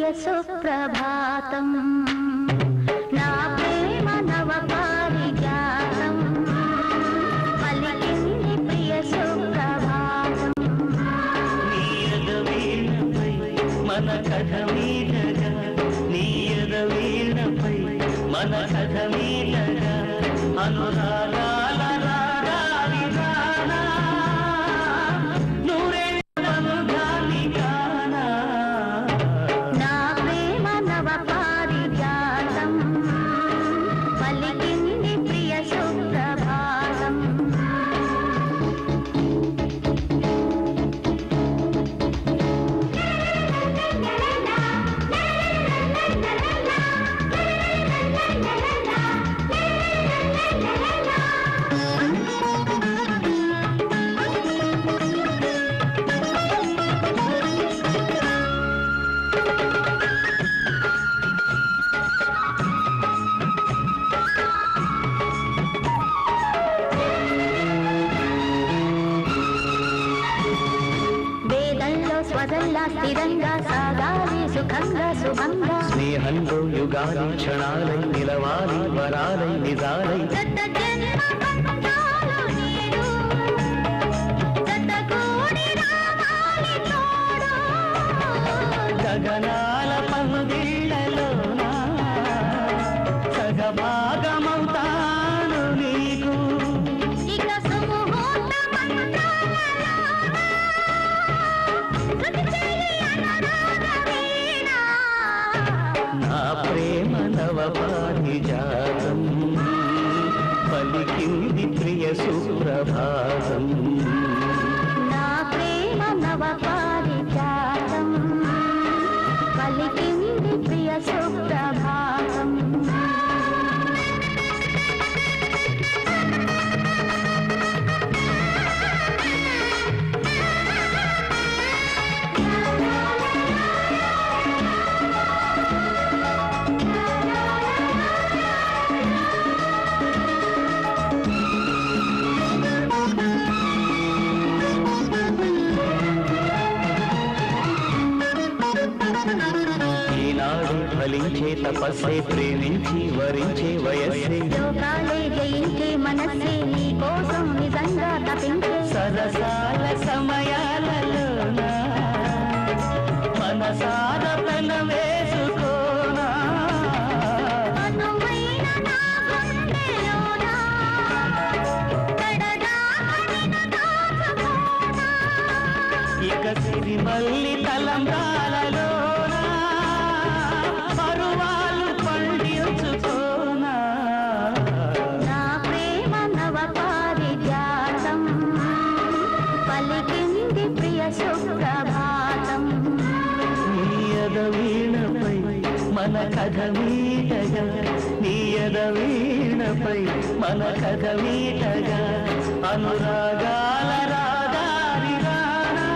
ప్రియ సుప్రభాతం నా ప్రేమ నవ పారిజాతం పలికింది ప్రియ సుప్రభాతం నీయద వీణపై మన కథ మీటగా నీయద వీణపై మన కథ మీటగా అనురాగాల రాగాలి రానా నూరేళ్ళ బంధాన్ని కానా నా ప్రేమ నవ పారిజాతం పలికింది ప్రియ సుప్రభాతం వేదంలో స్వరంలా స్థిరంగా సాగాలి సుఖంగా శుభంగా స్నేహంలో యుగాలి క్షణాలై నిలవాలి వరాలై నిజాలై గత జన్మ బంధాలు నీరు జతగూడి రావాలి తోడు గగనాల పందిళ్ళలోనా సగభాగమవుతాను నీకు ఇక సుముహూర్త మంత్రాలలోన శృతి చేయి అనురాగ వీణ నా ప్రేమ నవ పారిజాతం పలికింది ప్రియ సుప్రభాతం నా ప్రేమ నవ పారిజాతం పలికింది ప్రియ సుప్రభాతం ఈనాడు ఫలించే తపస్సే ప్రేమించి వరించే వయస్సే లోకాలే జయించే మనస్సే నీ కోసం నిజంగా తపించే సరసాల సమయాలలోన మనసార పెన వేసుకోనా అనువైన నా గుండెలోన కడదాకా నిన్ను దాచుకోనా ఇక సిరిమల్లి తలంబ్రాలలోన పరువాలు పండించుకోనా నా ప్రేమ నవ పారిజాతం పలికింది ప్రియ సుప్రభాతం నీయద వీణపై మన కథ మీటగా నీయద వీణపై మన కథ మీటగా అనురాగాల రాగాలి రానా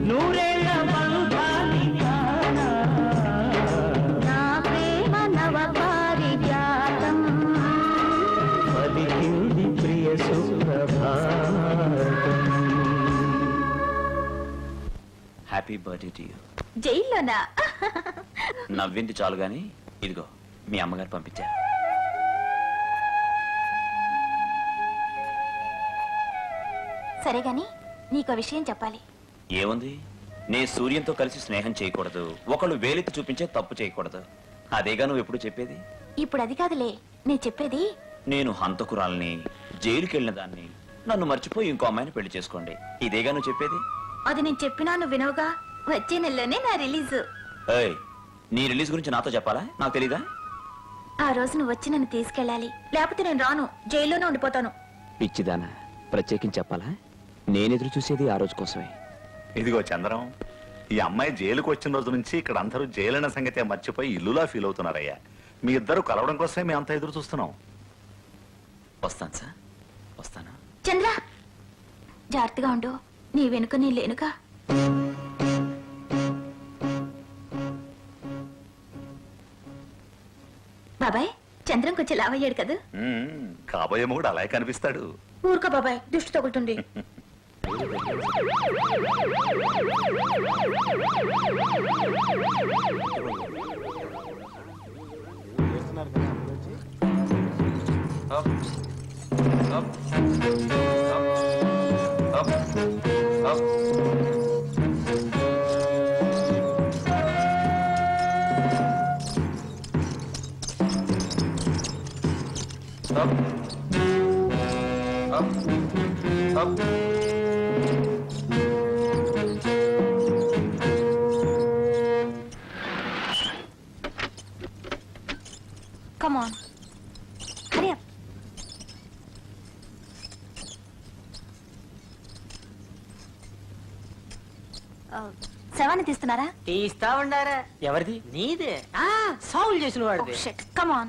నూరేళ్ళ బంధాన్ని కానా నా ప్రేమ నవ పారిజాతం పలికింది ప్రియ సుప్రభాతం. Happy birthday to you. జైల్లోనా నవ్వింది చాలు గాని ఇదిగో మీ అమ్మగారు పంపించారు. సరే గాని నీకో విషయం చెప్పాలి ఏముంది? నే సూర్యంతో కలిసి స్నేహం చేయకూడదు, ఒకళ్ళు వేలితో చూపించే తప్పు చేయకూడదు. అదేగా నువ్వు ఎప్పుడు చెప్పేది. ఇప్పుడు అది కాదులే నేను చెప్పేది నేను హంతకురాల్ని, జైలుకెళ్ళిన దాన్ని, నన్ను మర్చిపోయి ఇంకో అమ్మాయిని పెళ్లి చేసుకోండి. ఇదేగా నువ్వు చెప్పేది. అది నేను చెప్పినా నువ్వు వినవుగా. వచ్చే నెలలోనే నా రిలీజ్. ఏయ్, నీ రిలీజ్ గురించి నాతో చెప్పాలా? నాకు తెలీదా? ఆ రోజు నువ్వు వచ్చి నన్ను తీసుకెళ్ళాలి, లేకపోతే నేను రాను, జైల్లోనే ఉండిపోతాను. పిచ్చిదానా, ప్రత్యేకించి చెప్పాలా? నేనెదురు చూసేది ఆ రోజు కోసమే. ఇదిగో చంద్రం, ఈ అమ్మాయి జైలుకు వచ్చిన రోజు నుంచి ఇక్కడ అందరూ జైలైన సంగతే మర్చిపోయి ఇల్లులా ఫీల్ అవుతున్నారయ్యా. మీ ఇద్దరు కలవడం కోసమే మేమంతా ఎదురు చూస్తున్నాం. వస్తాను సార్, వస్తాను. చంద్ర, జాగ్రత్తగా ఉండు. నీ వెనుక నేను లేనుగా. బాబాయ్, చంద్రం కొంచెం లావయ్యాడు కదా. కాబోయే మొగుడు అలాగే కనిపిస్తాడు. ఊరుకో బాబాయ్, దుష్టి తగులుతుంది. Come on. Hurry up. శవాన్ని తీస్తున్నారా? తీస్తా ఉండారా? ఎవరిది? నీదే. సాల్వ్ చేసిన Oh వాడిది. shit. Come on.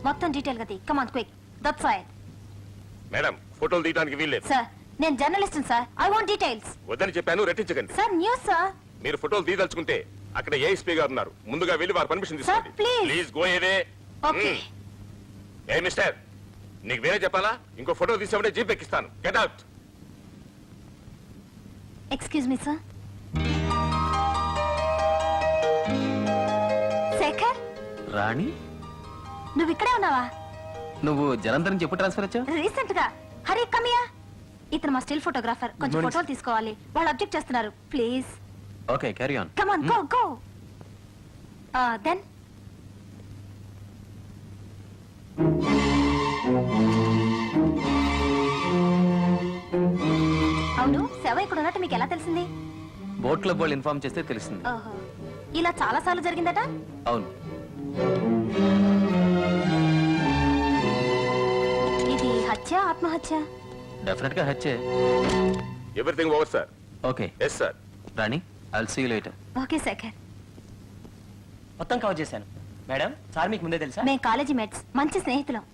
మొత్తం డీటెయిల్ గా తీ. Come on, quick. That side. Madam ఫోటోలు తీయడానికి వీల్లేదు. సార్, నేను journalist sir. I want details. వద్దని చెప్పాను, రెట్టించకండి. Sir, news sir. మీరు ఫోటోలు తీయదలుచుకుంటే అక్కడ ఏఎస్పీ గారు ఉన్నారు, ముందుగా వెళ్ళి వారి పర్మిషన్ తీసుకోండి. please. Please go away. Okay. ఏ మిస్టర్, నీకు వేరే చెప్పాలా? ఇంకో ఫోటో తీసామంటే జీప్ ఎక్కిస్తాను. Get out. Excuse me sir. Shekhar, Rani, నువ్వు ఇక్కడే ఉన్నావా? నువ్వు జలంధరం చెప్పు ట్రాన్స్ఫర్ వచ్చావు? రీసెంట్ గా. హరి కమియా. ఇతను మా స్టిల్ ఫోటోగ్రాఫర్. కొంచెం ఫోటోలు తీసుకోవాలి. వాళ్ళు అబ్జెక్ట్ చేస్తున్నారు. Please okay, carry on. Come on, go go. Then అవును, శవ ఇక్కడ ఉన్నట్టు మీకు ఎలా తెలిసింది? బోట్ క్లబ్ వాళ్ళు ఇన్ఫార్మ్ చేస్తే తెలిసింది. ఓహో, ఇలా చాలా సార్లు జరిగిందట? అవును. ఇది హత్య, ఆత్మహత్య? డెఫినెట్ గా హత్యే. Everything over sir. Okay yes sir. Rani, I'll see you later. Okay Shekhar. మొత్తం కవర్ చేశాను మేడం. సార్ మీకు ముందే తెలుసా? మేము కాలేజీ మేట్స్, మంచి స్నేహితులం.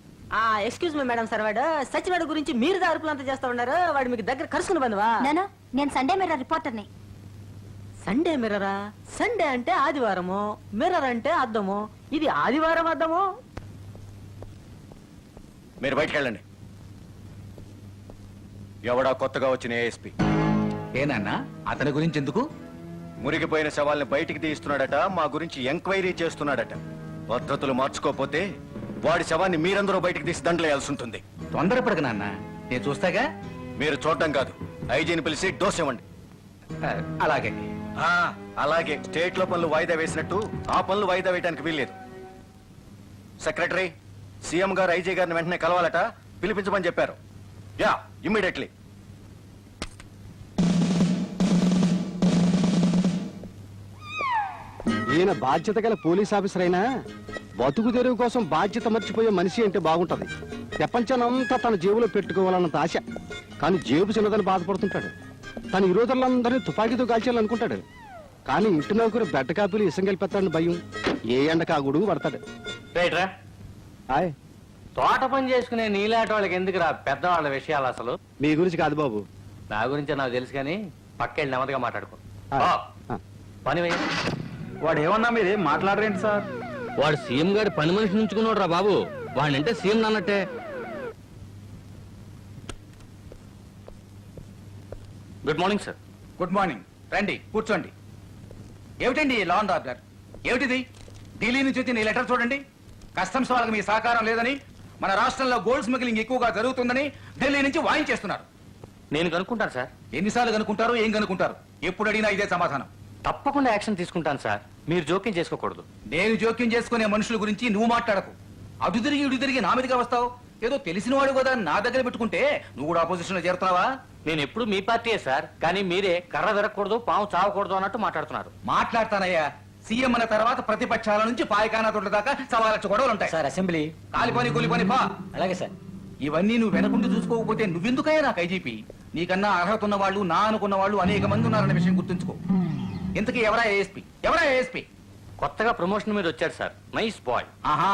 ఎక్స్క్యూజ్ మీ మేడం, సార్ వాడు సచివాడు గురించి మీరు అరుపులంతా చేస్తా ఉన్నారు. వాడు మీకు దగ్గర కలుసుకుని బంధువా? నేను సండే మిర్రర్ రిపోర్టర్ని. సండే మిర్రరా? సండే అంటే ఆదివారము, మిర్రర్ అంటే అద్దము. ఇది ఆదివారం అద్దము. మీరు బయటకు వెళ్ళండి. ఎవడా కొత్తగా వచ్చిన ఏఎస్పీ? ఏనన్నా అతని గురించి ఎందుకు? మురిగిపోయిన శవాల్ని బయటికి తీస్తున్నాడట, మా గురించి ఎంక్వైరీ చేస్తున్నాడట. పద్ధతులు మార్చుకోకపోతే వాడి శవాన్ని మీరందరూ బయటికి తీసి దండలేయాల్సి ఉంటుంది. తొందరపడక నాన్న, నేను చూస్తాగా. మీరు చూడటం కాదు, ఐజీని పిలిచి డోస్ ఇవ్వండి. అలాగే. అలాగే స్టేట్ లో పనులు వాయిదా వేసినట్టు ఆ పనులు వాయిదా వేయడానికి వీల్లేదు. సెక్రటరీ, సీఎం గారు ఐజీ గారిని వెంటనే కలవాలట, పిలిపించమని చెప్పారు. Yeah, immediately. ఈయన బాధ్యత గల పోలీస్ ఆఫీసర్ అయినా బతుకు తెరువు కోసం బాధ్యత మర్చిపోయే మనిషి అంటే బాగుంటది. ప్రపంచానంతా తన జేబులో పెట్టుకోవాలన్నంత ఆశ, కానీ జేబు చిన్నదని బాధపడుతుంటాడు. తను ఈ రోజులందరినీ తుపాకీతో కాల్చాలనుకుంటాడు, కానీ ఇంటి నౌకరు బెడ్డ కాపీలు ఇసం కలిపెత్తాడని భయం. ఏ ఎండకు ఆ గొడుగు పడతాడు. రైట్రా, ఆయ్, తోట పని చేసుకునే నీలాంటి వాళ్ళకి ఎందుకురా పెద్దవాళ్ళ విషయాలు? అసలు మీ గురించి కాదు బాబు, నా గురించి నాకు తెలుసు, కానీ పక్కెళ్ళి నెమ్మదిగా మాట్లాడుకో. పని వెయ్యి. వాడు ఏమన్నా మీరేం మాట్లాడరేంటి సార్? వాడు సీఎం గారి పని మనిషి నుంచుకున్నాడు రా బాబు. వాడినంటే సీఎం అన్నట్టే. Good morning sir. Good morning. రండి కూర్చోండి. ఏమిటండి లా అండ్ ఆర్డర్? ఏమిటిది? ఢిల్లీ నుంచి వచ్చిన ఈ లెటర్ చూడండి. కస్టమ్స్ వాళ్ళకి మీ సహకారం లేదని, మన రాష్ట్రంలో గోల్డ్ స్మగ్లింగ్ ఎక్కువగా జరుగుతుందని ఢిల్లీ నుంచి వాయించేస్తున్నారు. నేను కనుక్కుంటాను సార్. ఎన్నిసార్లు కనుక్కుంటారు? ఏం కనుక్కుంటారు? ఎప్పుడు అడిగినా ఇదే సమాధానం. తప్పకుండా యాక్షన్ తీసుకుంటాను సార్. మీరు జోక్యం చేసుకోకూడదు. నేను జోక్యం చేసుకునే మనుషుల గురించి నువ్వు మాట్లాడకు. అటు తిరిగి ఇటు తిరిగి నా మీదగా వస్తావు. ఏదో తెలిసిన వాడు కదా నా దగ్గర పెట్టుకుంటే నువ్వు కూడా ఆపోజిషన్ లో చేరుతున్నావా? నేను ఎప్పుడు మీ పార్టీయే సార్, కానీ మీరే కర్ర విరగకూడదు, పాము చావకూడదు అన్నట్టు మాట్లాడుతున్నారు. మాట్లాడతానయ్యా. సీఎం అన్న తర్వాత ప్రతిపక్షాల నుంచి పాయకానా తొట్ల దాకా 1,000,000 గొడవలు ఉంటాయి. సార్ అసెంబ్లీ కాలిపోని కూలిపోని పా. అలాగే సార్. ఇవన్నీ నువ్వు వెనకుండి చూసుకోకపోతే నువ్వెందుకయ్యా నాకు ఐజీపీ? నీకన్నా అర్హత ఉన్న వాళ్ళు, నా అనుకున్న వాళ్ళు అనేక మంది ఉన్నారన్న విషయం గుర్తుంచుకో. ఇంతకీ ఎవరా ఏఎస్పీ? కొత్తగా ప్రమోషన్ మీద వచ్చాడు సార్. Nice bye. ఆహా,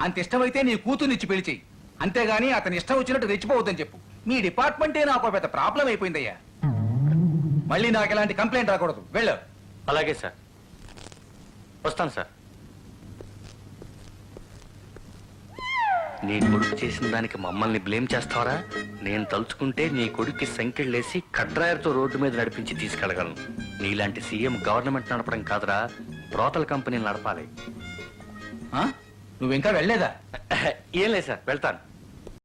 అంత ఇష్టమైతే నీ కూతుర్నిచ్చి పెళ్లి చెయ్యి. అంతేగాని అతని ఇష్టం వచ్చినట్టు రెచ్చిపోవద్దని చెప్పు. మీ డిపార్ట్మెంటే నాకు పెద్ద ప్రాబ్లం అయిపోయిందయ్యా. మళ్ళీ నాకు ఎలాంటి కంప్లైంట్ రాకూడదు. వెళ్ళు. అలాగే సార్, వస్తాను సార్. నీ కొడుకు చేసిన దానికి మమ్మల్ని బ్లేమ్ చేస్తావరా? నేను తలుచుకుంటే నీ కొడుక్కి సంకెళ్ళేసి కట్రాయర్తో రోడ్డు మీద నడిపించి తీసుకెళ్ళగలను. నీలాంటి సీఎం గవర్నమెంట్ నడపడం కాదురా, బ్రోతల్ కంపెనీలు నడపాలి. నువ్వు ఇంకా వెళ్ళలేదా? ఏం లేదు సార్, వెళ్తాను.